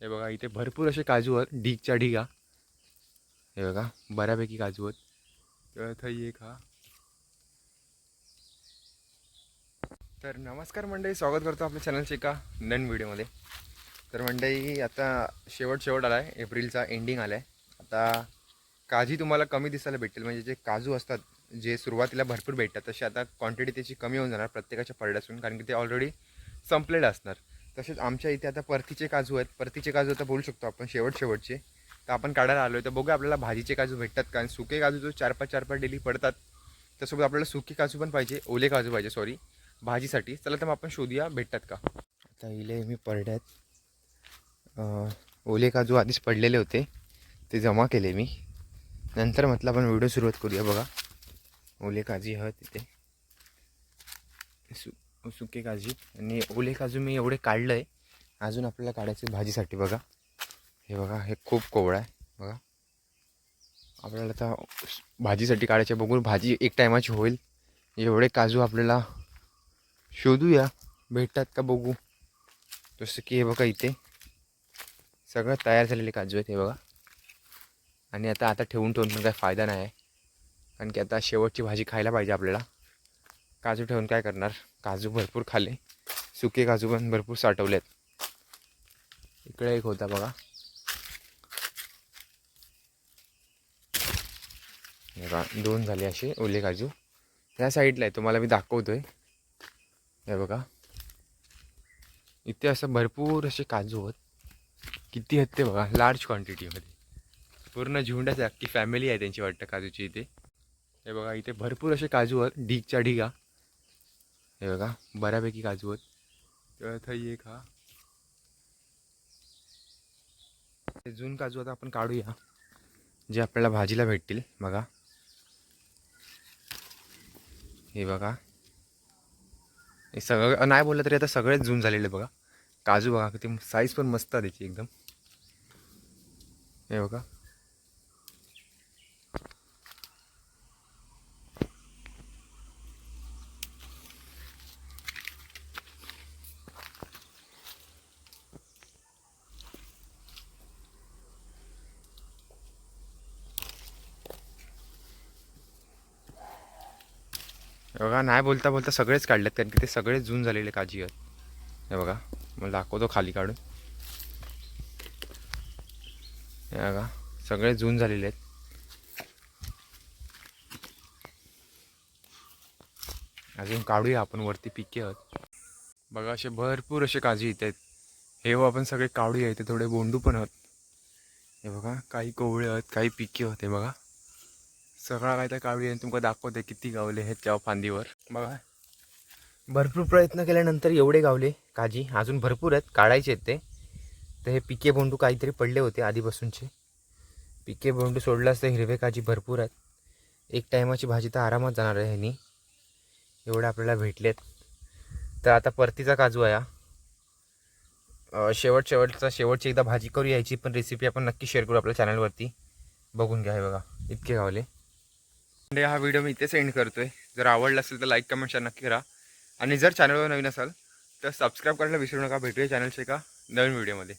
हे बघा इथे भरपूर असे काजू आहेत, ढीगच्या ढिगा. हे बघा बऱ्यापैकी काजू आहेत. तर थंय एक हा. तर नमस्कार मंडळी, स्वागत करतो आपल्या चॅनलच्या एका नवीन व्हिडिओमध्ये. तर मंडळी आता शेवट आला आहे, एप्रिलचा एंडिंग आला आहे. आता काजी तुम्हाला कमी दिसायला भेटेल, म्हणजे जे काजू असतात जे सुरुवातीला भरपूर भेटतात तसे आता क्वांटिटी त्याची कमी होऊन जाणार प्रत्येकाच्या परड्यासून, कारण की ते ऑलरेडी संपलेले असणार. तसेच आमच्या इथे आता परतीचे काजू आहेत. परतीचे काजू आता बोलू शकतो आपण शेवटचे. तर आपण काढायला आलो आहे, तर बघूया आपल्याला भाजीचे काजू भेटतात का. आणि सुके काजू जो 4-5 डेली पडतात, त्यासोबत आपल्याला सुके काजू पण पाहिजे, ओले काजू पाहिजे सॉरी, भाजीसाठी. चला तर मग आपण शोधूया भेटतात का. आता इले मी परड्यात ओले काजू आधीच पडलेले होते, ते जमा केले मी. नंतर म्हटलं आपण व्हिडिओ सुरुवात करूया. बघा ओले काजू आहेत तिथे, सुके काजू आणि ओले काजू मी एवढे काढलं आहे. अजून आपल्याला काढायचे भाजीसाठी. बघा हे बघा, हे खूप कोवळा आहे. बघा आपल्याला आता भाजीसाठी काढायचे. बघून भाजी एक टायमाची होईल एवढे काजू आपल्याला शोधूया भेटतात का बघू. जसं की हे बघा इथे सगळं तयार झालेले काजू आहेत. हे बघा, आणि आता ठेवून पण काही फायदा नाही आहे, कारण की आता शेवटची भाजी खायला पाहिजे आपल्याला. काजू ठेवून काय करणार, काजू भरपूर खाल्ले, सुके काजू पण भरपूर साठवलेत. इकडे एक होता बघा, बघा 2 झाले असे ओले काजू. ह्या साईडला आहे, तुम्हाला मी दाखवतोय. हे बघा इथे असं भरपूर असे काजू आहेत. किती आहेत ते बघा, लार्ज क्वांटिटीमध्ये. पूर्ण झुंडाची अख्खी फॅमिली आहे त्यांची वाटतं काजूची इथे. हे बघा इथे भरपूर असे काजू आहेत, ढीगच्या ढिगा. हे बघा बऱ्यापैकी काजू आहेत. तर थंय एक हा. हे जून काजू आता आपण काढूया, जे आपल्याला भाजीला भेटतील. बघा हे बघा, हे सगळं नाही बोललं तरी आता सगळेच जून झालेले. बघा काजू बघा किती साईज पण मस्त आहे त्याची एकदम. हे बघा हे बघा, नाही बोलता बोलता सगळेच काढलेत, कारण की ते सगळेच जून झालेले काजू आहेत. हे बघा मला दाखवतो खाली काढून. हे बघा सगळे जून झालेले आहेत. अजून काढूया आपण, वरती पिके आहेत. बघा असे भरपूर असे काजू इथे आहेत. हे आपण सगळे काढूया. इथे थोडे बोंडू पण आहेत. हे बघा काही कोवळे आहेत, काही पिके आहेत. हे बघा सगळा काय तर काढूया आणि तुमका दाखवते किती गावले आहेत त्या फांदीवर. बघा भरपूर प्रयत्न केल्यानंतर एवढे गावले काजी. अजून भरपूर आहेत, काढायचे आहेत ते. तर हे पिके बोंडू काहीतरी पडले होते आधीपासूनचे. पिके बोंडू सोडलाच तर हिरवे काजी भरपूर आहेत. एक टायमाची भाजी तर आरामात जाणार आहे ह्यानी, एवढे आपल्याला भेटलेत. तर आता परतीचा काजू आहे. शेवटची एकदा भाजी करू यायची, पण रेसिपी आपण नक्की शेअर करू आपल्या चॅनलवरती. बघून घ्या. हे बघा इतके गावले. म्हणजे हा व्हिडिओ मी इथेच एंड करतोय. जर आवडला असेल तर लाईक कमेंट शेअर नक्की करा, आणि जर चॅनलवर नवीन असाल तर सबस्क्राईब करायला विसरू नका. भेटूया चॅनलच्या एका नवीन व्हिडिओमध्ये.